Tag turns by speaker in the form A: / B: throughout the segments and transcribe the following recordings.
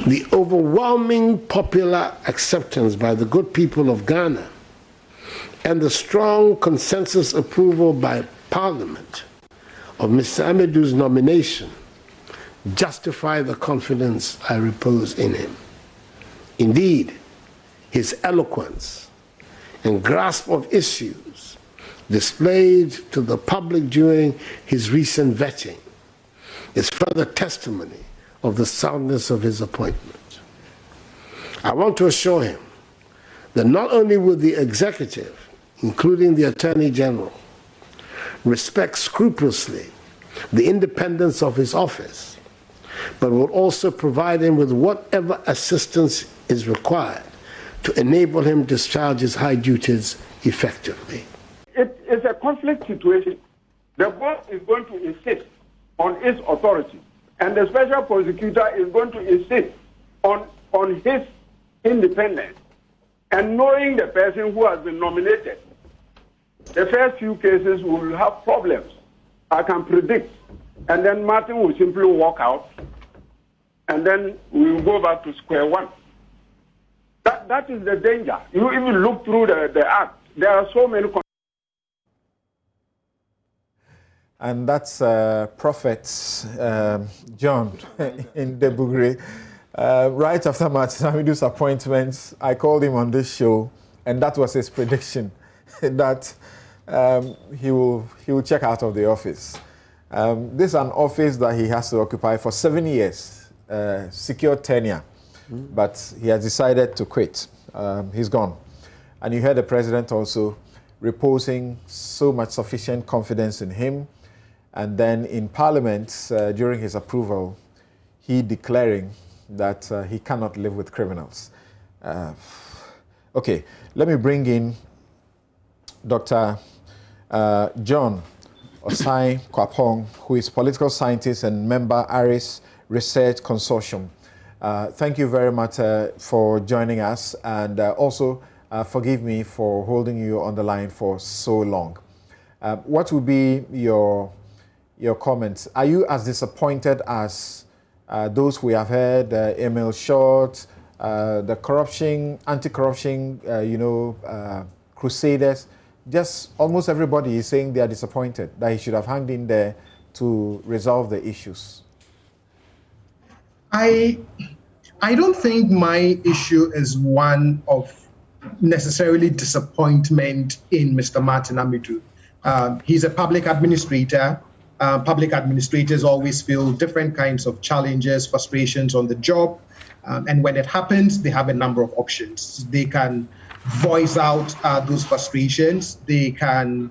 A: The overwhelming popular acceptance by the good people of Ghana and the strong consensus approval by Parliament of Mr. Amidu's nomination justify the confidence I repose in him. Indeed, his eloquence and grasp of issues displayed to the public during his recent vetting is further testimony of the soundness of his appointment. I want to assure him that not only will the executive, including the Attorney General, respect scrupulously the independence of his office, but will also provide him with whatever assistance is required to enable him to discharge his high duties effectively.
B: It is a conflict situation. The board is going to insist on its authority, and the special prosecutor is going to insist on his independence. And knowing the person who has been nominated, the first few cases will have problems, I can predict. And then Martin will simply walk out, and then we will go back to square one. That is the danger. You even look through the act. There are so many.
C: And that's Prophet John in Debugre. Right after Martin Amidu's appointment, I called him on this show, and that was his prediction, that he will check out of the office. This is an office that he has to occupy for 7 years, secure tenure, but he has decided to quit. He's gone. And you heard the president also reposing so much sufficient confidence in him. And then in Parliament, during his approval, he declaring that he cannot live with criminals. Okay, let me bring in Dr. John Osai Kwapong, who is political scientist and member ARIS Research Consortium. Thank you very much for joining us, and also forgive me for holding you on the line for so long. What would be your comments? Are you as disappointed as those we have heard, Emil Short, the corruption, anti-corruption, crusaders? Just almost everybody is saying they are disappointed that he should have hanged in there to resolve the issues.
D: I don't think my issue is one of necessarily disappointment in Mr. Martin Amidu. He's a public administrator. Public administrators always feel different kinds of challenges, frustrations on the job. And when it happens, they have a number of options. They can voice out those frustrations. They can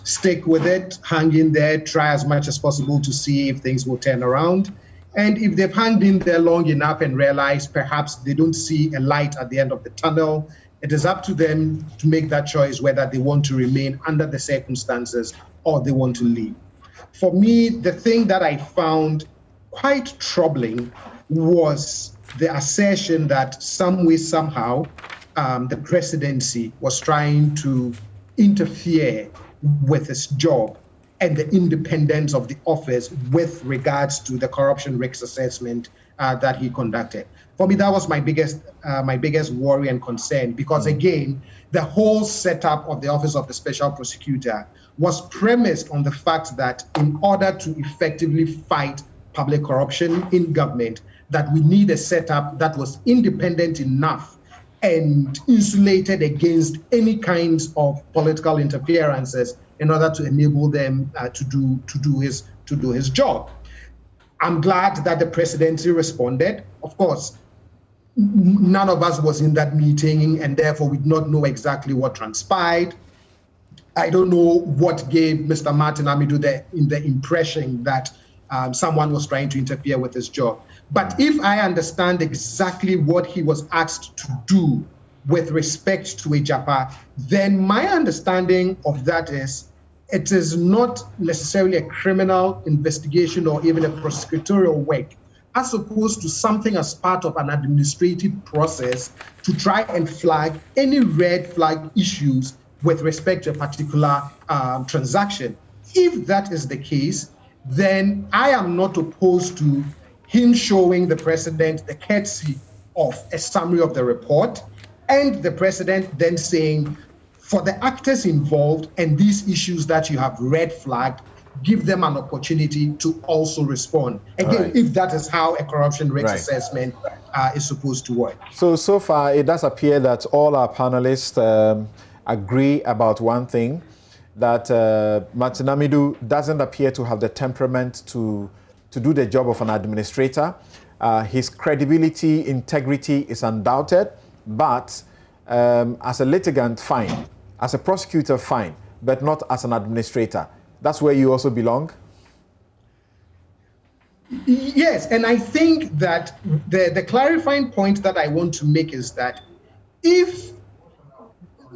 D: stick with it, hang in there, try as much as possible to see if things will turn around. And if they've hung in there long enough and realize perhaps they don't see a light at the end of the tunnel, it is up to them to make that choice whether they want to remain under the circumstances or they want to leave. For me, the thing that I found quite troubling was the assertion that some way, somehow, the presidency was trying to interfere with his job and the independence of the office with regards to the corruption risk assessment that he conducted. For me, that was my biggest worry and concern, because again, the whole setup of the Office of the Special Prosecutor was premised on the fact that in order to effectively fight public corruption in government, that we need a setup that was independent enough and insulated against any kinds of political interferences in order to enable them to do his job. I'm glad that the presidency responded. Of course, none of us was in that meeting, and therefore we do not know exactly what transpired. I don't know what gave Mr. Martin Amidu the impression that someone was trying to interfere with his job. But if I understand exactly what he was asked to do with respect to Ejapa, then my understanding of that is it is not necessarily a criminal investigation or even a prosecutorial work, as opposed to something as part of an administrative process to try and flag any red flag issues with respect to a particular transaction. If that is the case, then I am not opposed to him showing the president the courtesy of a summary of the report, and the president then saying, for the actors involved and these issues that you have red flagged, give them an opportunity to also respond. Again, if that is how a corruption risk assessment is supposed to work.
C: So far, it does appear that all our panelists agree about one thing, that Martin Amidu doesn't appear to have the temperament to do the job of an administrator. His credibility, integrity is undoubted, but as a litigant, fine. As a prosecutor, fine, but not as an administrator. That's where you also belong?
D: Yes, and I think that the clarifying point that I want to make is that if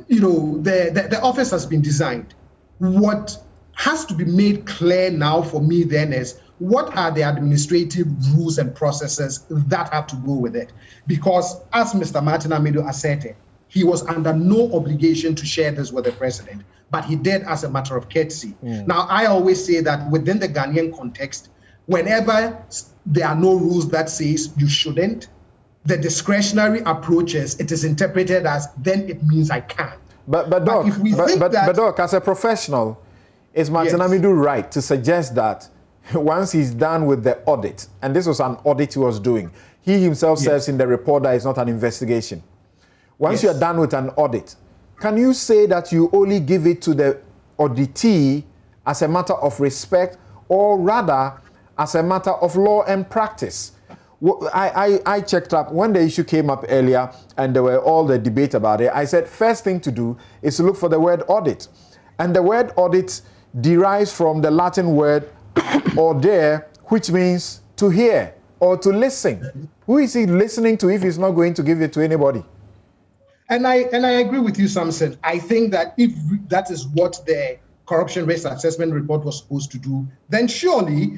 D: the office has been designed, what has to be made clear now for me then is what are the administrative rules and processes that have to go with it? Because as Mr. Martin Amidu asserted, he was under no obligation to share this with the president, but he did as a matter of courtesy. Now, I always say that within the Ghanaian context, whenever there are no rules that says you shouldn't, the discretionary approaches, it is interpreted as then it means I can.
C: But Doc, as a professional, is Martin Amidu right to suggest that once he's done with the audit, and this was an audit he was doing, he himself says in the report that it's not an investigation. Once you're done with an audit, can you say that you only give it to the auditee as a matter of respect, or rather as a matter of law and practice? I checked up when the issue came up earlier and there were all the debate about it. I said first thing to do is to look for the word audit. And the word audit derives from the Latin word audere, which means to hear or to listen. Who is he listening to if he's not going to give it to anybody?
D: And I agree with you, Samson. I think that if that is what the corruption risk assessment report was supposed to do, then surely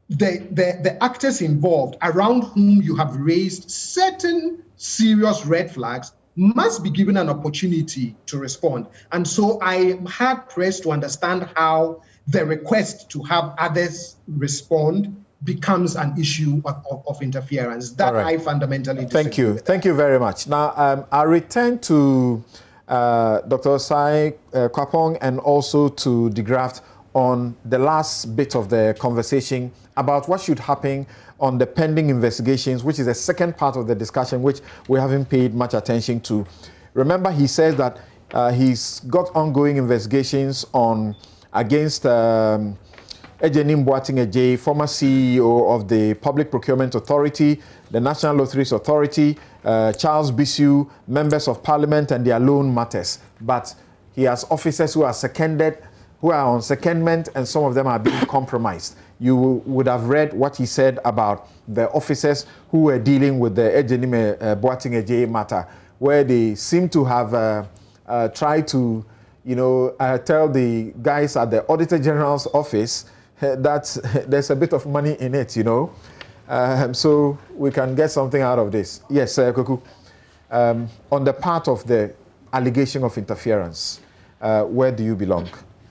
D: the actors involved around whom you have raised certain serious red flags must be given an opportunity to respond. And so I am hard pressed to understand how the request to have others respond becomes an issue of interference. That I fundamentally disagree
C: Thank you.
D: with.
C: Thank you very much. Now, I'll return to Dr. Osai Kwapong and also to De Graft on the last bit of the conversation about what should happen on the pending investigations, which is the second part of the discussion, which we haven't paid much attention to. Remember, he says that he's got ongoing investigations against Ejenim Boateng Ejei, former CEO of the Public Procurement Authority, the National Lotteries Authority, Charles Bisu, members of Parliament and their loan matters. But he has officers who are seconded, who are on secondment, and some of them are being compromised. You would have read what he said about the officers who were dealing with the Ejenim Boateng Ejei matter, where they seem to have tried to, tell the guys at the Auditor General's office that there's a bit of money in it, so we can get something out of this. Yes, Kweku, on the part of the allegation of interference, where do you belong?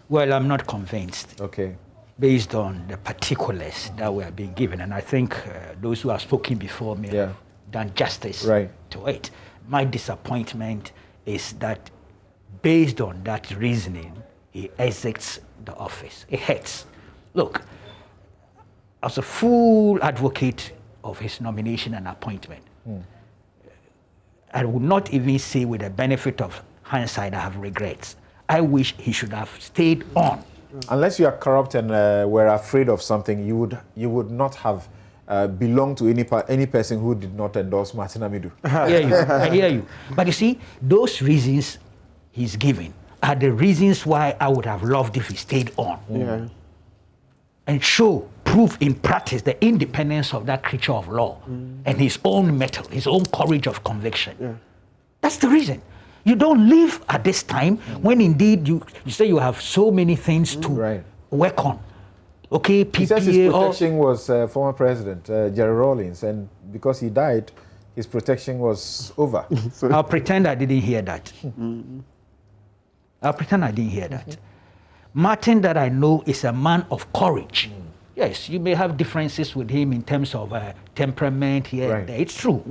E: Well, I'm not convinced.
C: Okay.
E: Based on the particulars that we are being given, and I think those who have spoken before me have done justice to it. My disappointment is that based on that reasoning, he exits the office. It hurts. Look, as a full advocate of his nomination and appointment, I would not even say with the benefit of hindsight I have regrets. I wish he should have stayed on.
C: Unless you are corrupt and were afraid of something, you would not have belonged to any person who did not endorse Martin Amidu.
E: I hear you. But you see, those reasons he's giving are the reasons why I would have loved if he stayed on. And prove in practice the independence of that creature of law and his own mettle, his own courage of conviction. That's the reason. You don't live at this time when indeed you say you have so many things to work on. Okay, PPA.
C: He says his protection was former President Jerry Rawlings, and because he died, his protection was over.
E: I'll pretend I didn't hear that. I'll pretend I didn't hear that. Martin, that I know, is a man of courage. Yes, you may have differences with him in terms of temperament here
C: Right.
E: and there. It's true.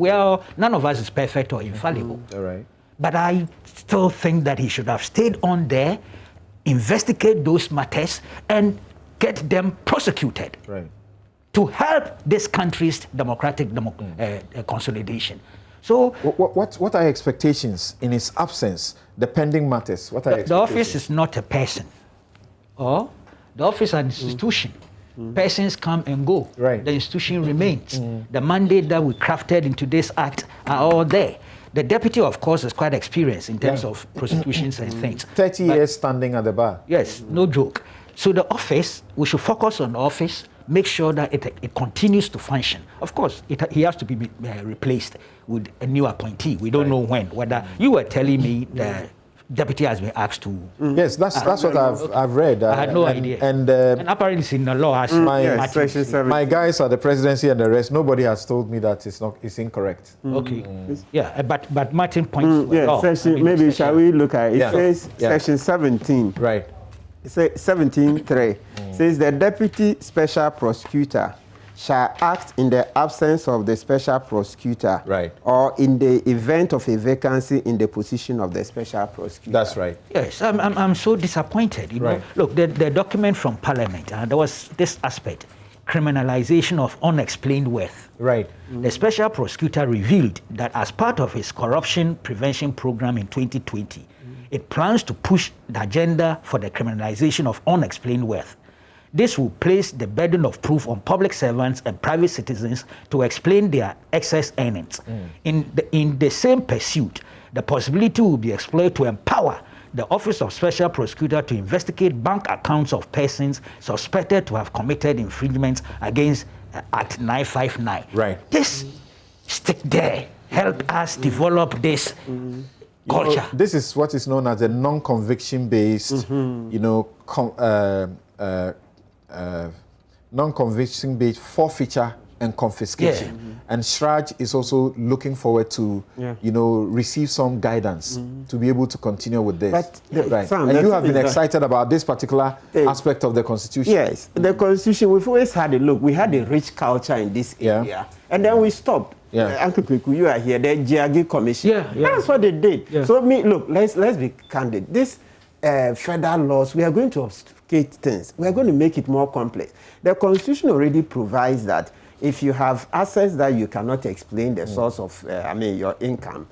E: None of us is perfect or infallible.
C: All right.
E: But I still think that he should have stayed on there, investigate those matters, and get them prosecuted to help this country's democratic consolidation. So,
C: what are your expectations in his absence? The pending matters. What are your expectations?
E: The office is not a person, or the office is an institution. Persons come and go.
C: Right.
E: The institution remains. The mandate that we crafted into this act are all there. The deputy, of course, is quite experienced in terms of prosecutions and things.
C: 30 years standing at the bar.
E: Yes, no joke. So the office, we should focus on the office, make sure that it continues to function. Of course, he has to be replaced with a new appointee. We don't know when. Whether you were telling me the deputy has been asked to.
C: Yes, that's what I've read.
E: I had no idea. And apparently it's in the law. As
C: my guys at the presidency and the rest, nobody has told me that it's incorrect.
E: Okay. Yeah, but Martin points.
F: Maybe shall we look at it? It says section 17.
C: Right.
F: It says 17(3). Says the deputy special prosecutor shall act in the absence of the special prosecutor, or in the event of a vacancy in the position of the special prosecutor.
C: That's right.
E: Yes, I'm so disappointed. You know, look, the document from Parliament, there was this aspect, criminalization of unexplained wealth.
C: Right.
E: The special prosecutor revealed that as part of his corruption prevention program in 2020, it plans to push the agenda for the criminalization of unexplained wealth. This will place the burden of proof on public servants and private citizens to explain their excess earnings. In the same pursuit, the possibility will be explored to empower the Office of Special Prosecutor to investigate bank accounts of persons suspected to have committed infringements against Act 959.
C: Right.
E: This stick there help us develop this culture.
C: This is what is known as a non-conviction based, non-conviction based forfeiture and confiscation. And Shraj is also looking forward to, receive some guidance to be able to continue with this.
F: But
C: and you have been excited about this particular aspect of the Constitution.
F: Yes, the Constitution, we've always had a look. We had a rich culture in this area. And then we stopped. Uncle Kweku, you are here, the GIAGI Commission. That's what they did. So, look, let's be candid. This federal laws, we are going to obfuscate things. We are going to make it more complex. The Constitution already provides that if you have assets that you cannot explain the source of, your income,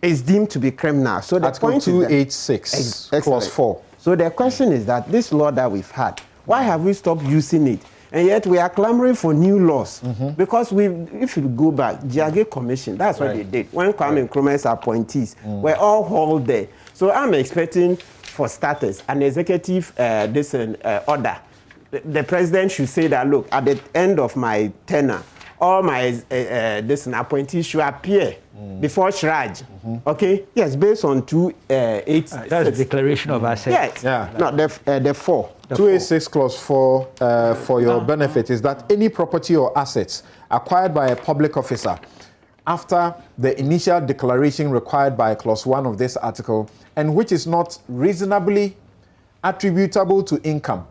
F: it's deemed to be criminal. So the
C: Article 286, Clause 4.
F: So the question is that this law that we've had, why have we stopped using it? And yet we are clamoring for new laws. Because if you go back, GIAGI Commission, that's what they did. When Kwame Nkrumah's appointees were all hauled there. So I'm expecting, for starters, an executive order. The president should say that, look, at the end of my tenure, all my appointees should appear before Shraj. Okay? Yes, based on 286.
E: That's the declaration of assets.
F: Yes. No, the 4.
C: 286 Clause 4, for your benefit, is that any property or assets acquired by a public officer after the initial declaration required by Clause 1 of this article, and which is not reasonably attributable to income.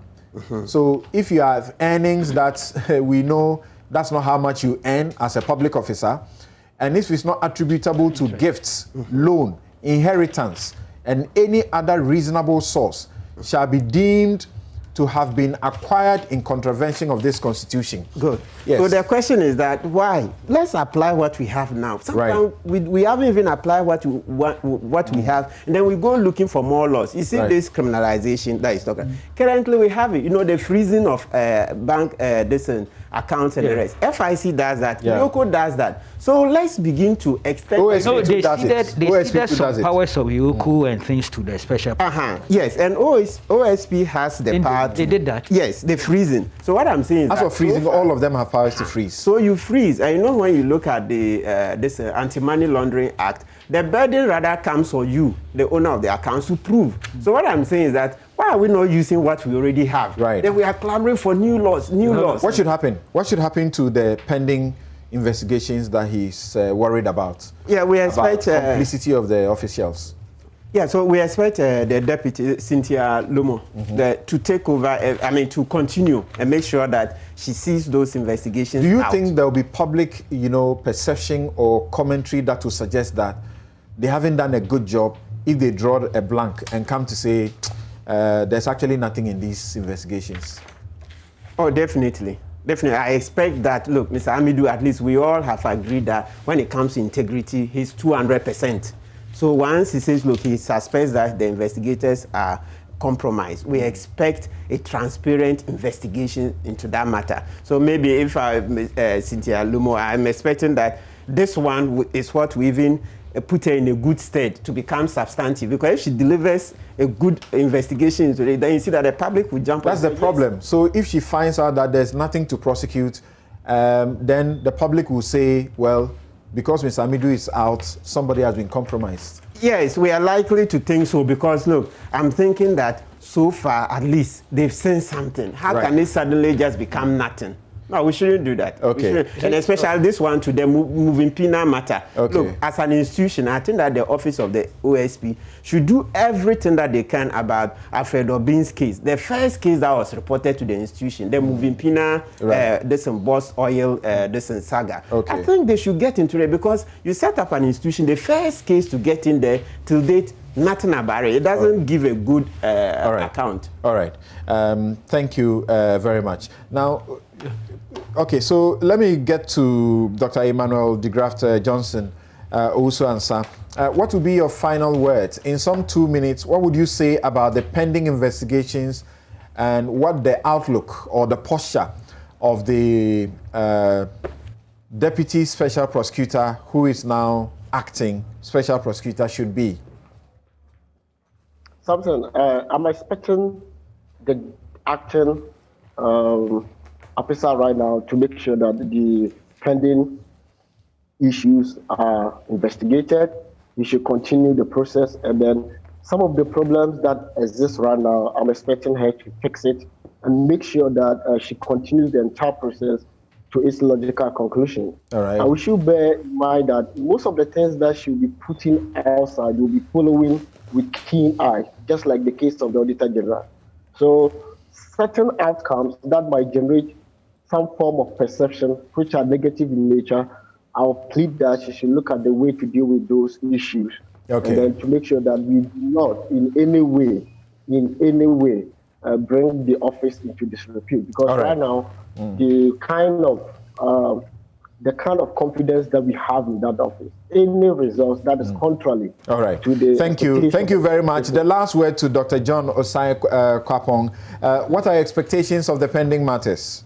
C: So if you have earnings that we know that's not how much you earn as a public officer, and if it's not attributable to gifts, loan, inheritance, and any other reasonable source, shall be deemed to have been acquired in contravention of this Constitution.
F: Good.
C: Yes.
F: So the question is that why? Let's apply what we have now. Sometimes we haven't even applied what we have, and then we go looking for more laws. You see this criminalization that is talking. Currently we have it. The freezing of bank accounts and the rest. FIC does that. Yoko does that. So let's begin to extend.
E: They ceded some powers of Yoko and things to the special.
F: Yes, and OSP has the power.
E: They did that.
F: Yes, the freezing. So what I'm saying is
C: as for freezing, all of them have powers to freeze.
F: So you freeze, and when you look at the this Anti-Money Laundering Act, the burden rather comes on you, the owner of the accounts, to prove. So what I'm saying is that why are we not using what we already have? Then we are clamoring for new laws.
C: What should happen? What should happen to the pending investigations that he's worried about?
F: Yeah, we expect
C: complicity of the officials.
F: Yeah, so we expect the deputy, Cynthia Lomo, to take over, to continue and make sure that she sees those investigations
C: Do you
F: out.
C: think there will be public, perception or commentary that will suggest that they haven't done a good job if they draw a blank and come to say there's actually nothing in these investigations?
F: Oh, definitely. Definitely. I expect that, look, Mr. Amidu, at least we all have agreed that when it comes to integrity, he's 200%. So once he says, look, he suspects that the investigators are compromised, we expect a transparent investigation into that matter. So maybe if Cynthia Lumo, I'm expecting that this one is what we even put her in a good stead to become substantive, because if she delivers a good investigation into it, then you see that the public will jump.
C: That's the problem. So if she finds out that there's nothing to prosecute, then the public will say, well, because Mr. Amidu is out, somebody has been compromised.
F: Yes, we are likely to think so, because look, I'm thinking that so far, at least, they've seen something. How can it suddenly just become nothing? No, we shouldn't do that.
C: Okay.
F: And especially this one to the moving penal matter.
C: Okay.
F: Look, as an institution, I think that the office of the OSP should do everything that they can about Alfred Obin's case. The first case that was reported to the institution, the moving penal, this and Boss Oil, this and Saga.
C: Okay.
F: I think they should get into it, because you set up an institution, the first case to get in there, till date, nothing about it. It doesn't give a good account.
C: All right. Thank you very much. Now, okay, so let me get to Dr. Emmanuel de Graft Johnson, also answer. What would be your final words? In some 2 minutes, what would you say about the pending investigations and what the outlook or the posture of the Deputy Special Prosecutor, who is now acting Special Prosecutor, should be?
G: Something, I'm expecting the acting officer right now to make sure that the pending issues are investigated. We should continue the process, and then some of the problems that exist right now, I'm expecting her to fix it and make sure that she continues the entire process to its logical conclusion.
C: All right.
G: And we should bear in mind that most of the things that she'll be putting outside will be following with keen eye, just like the case of the Auditor General. So certain outcomes that might generate some form of perception which are negative in nature, I'll plead that she should look at the way to deal with those issues.
C: Okay.
G: And then to make sure that we do not in any way, bring the office into disrepute. Because right now, the kind of confidence that we have in that office, any results that is contrary to the...
C: Thank you very much. The last word to Dr. John Osai Kwapong. What are expectations of the pending matters?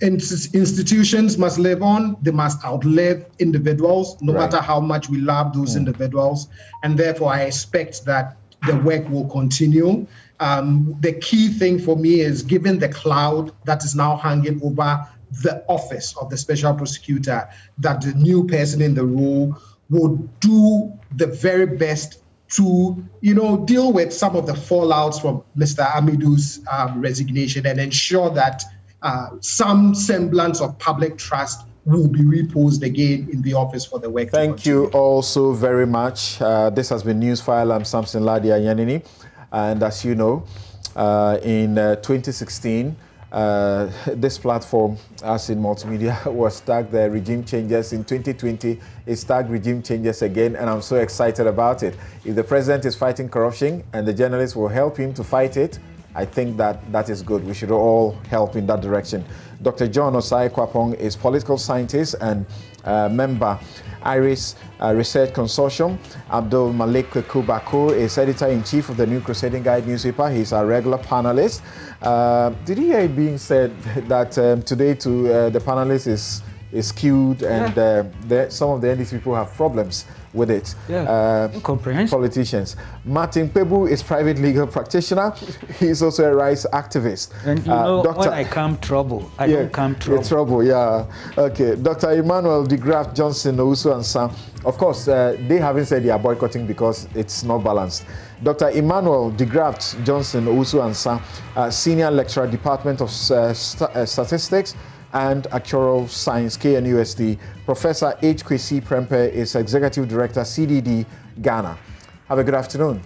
D: Institutions must live on. They must outlive individuals, no matter how much we love those individuals. And therefore, I expect that the work will continue. The key thing for me is, given the cloud that is now hanging over the office of the Special Prosecutor, that the new person in the role would do the very best to, deal with some of the fallouts from Mr. Amidu's resignation and ensure that some semblance of public trust will be reposed again in the office for the work.
C: Thank you all so very much. This has been NewsFile. I'm Samson Ladia Yanini. And as you know, in 2016, this platform, as in multimedia, was tagged the regime changes. In 2020, it's tagged regime changes again, and I'm so excited about it. If the president is fighting corruption and the journalists will help him to fight it, I think that is good. We should all help in that direction. Dr. John Osai Kwapong is political scientist and member, IRIS Research Consortium. Abdul Malik Kweku Baako is editor-in-chief of the New Crusading Guide newspaper. He's our regular panelist. Did you hear it being said that today the panelist is skewed and some of the NDC people have problems with it?
E: Incomprehensible.
C: Politicians. Martin Pebu is private legal practitioner. He's also a rights activist.
E: And when I come trouble, I don't come trouble.
C: Okay. Dr. Emmanuel de Graft Johnson, Owusu and Sam. Of course, they haven't said they are boycotting because it's not balanced. Dr. Emmanuel de Graft Johnson, Owusu and Sam, Senior Lecturer, Department of Statistics and Actuarial Science, KNUST. Professor H. Kwesi Prempeh is Executive Director, CDD, Ghana. Have a good afternoon.